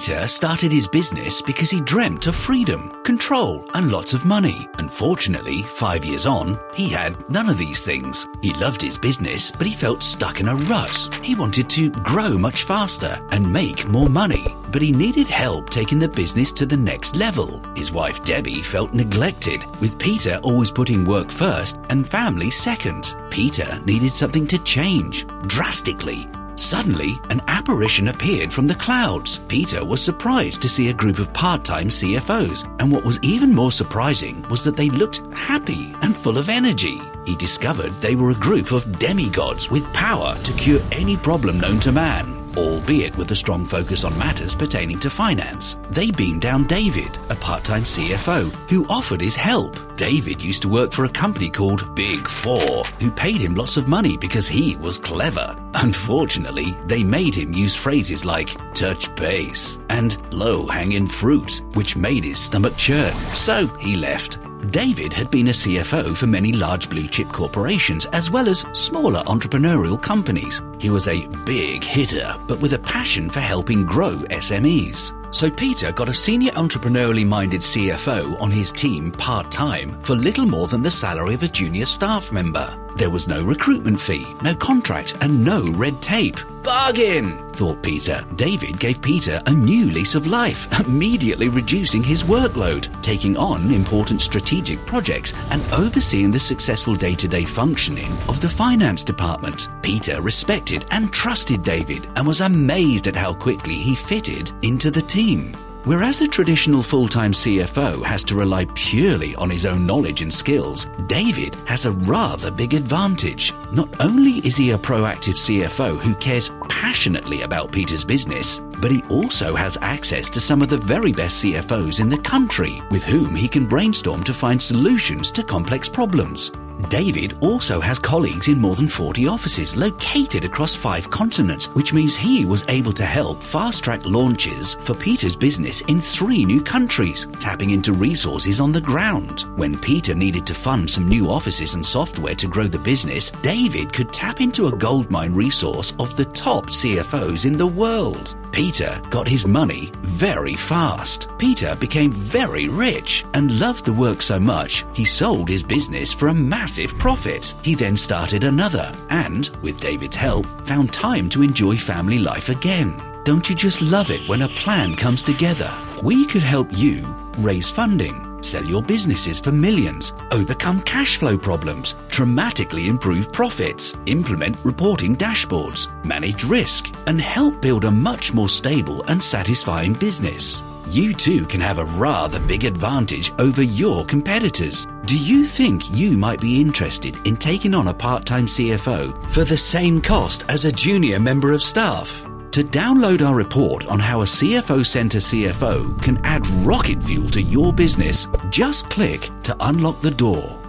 Peter started his business because he dreamt of freedom, control, and lots of money. Unfortunately, 5 years on, he had none of these things. He loved his business, but he felt stuck in a rut. He wanted to grow much faster and make more money, but he needed help taking the business to the next level. His wife Debbie felt neglected, with Peter always putting work first and family second. Peter needed something to change drastically. Suddenly, an apparition appeared from the clouds. Peter was surprised to see a group of part-time CFOs, and what was even more surprising was that they looked happy and full of energy. He discovered they were a group of demigods with power to cure any problem known to man, albeit with a strong focus on matters pertaining to finance. They beamed down David, a part-time CFO, who offered his help. David used to work for a company called Big Four, who paid him lots of money because he was clever. Unfortunately, they made him use phrases like touch base and low-hanging fruit, which made his stomach churn, so he left. David had been a CFO for many large blue-chip corporations as well as smaller entrepreneurial companies. He was a big hitter, but with a passion for helping grow SMEs. So Peter got a senior entrepreneurially minded CFO on his team part-time for little more than the salary of a junior staff member. There was no recruitment fee, no contract, and no red tape. Bargain, thought Peter. David gave Peter a new lease of life, immediately reducing his workload, taking on important strategic projects, and overseeing the successful day-to-day functioning of the finance department. Peter respected and trusted David and was amazed at how quickly he fitted into the team. Whereas a traditional full-time CFO has to rely purely on his own knowledge and skills, David has a rather big advantage. Not only is he a proactive CFO who cares passionately about Peter's business, but he also has access to some of the very best CFOs in the country, with whom he can brainstorm to find solutions to complex problems. David also has colleagues in more than 40 offices located across 5 continents, which means he was able to help fast-track launches for Peter's business in 3 new countries, tapping into resources on the ground. When Peter needed to fund some new offices and software to grow the business, David could tap into a goldmine resource of the top CFOs in the world. Peter got his money very fast. Peter became very rich and loved the work so much, he sold his business for a massive profit. He then started another and, with David's help, found time to enjoy family life again. Don't you just love it when a plan comes together? We could help you raise funding, sell your businesses for millions, overcome cash flow problems, dramatically improve profits, implement reporting dashboards, manage risk, and help build a much more stable and satisfying business. You too can have a rather big advantage over your competitors. Do you think you might be interested in taking on a part-time CFO for the same cost as a junior member of staff? To download our report on how a CFO Centre CFO can add rocket fuel to your business, just click to unlock the door.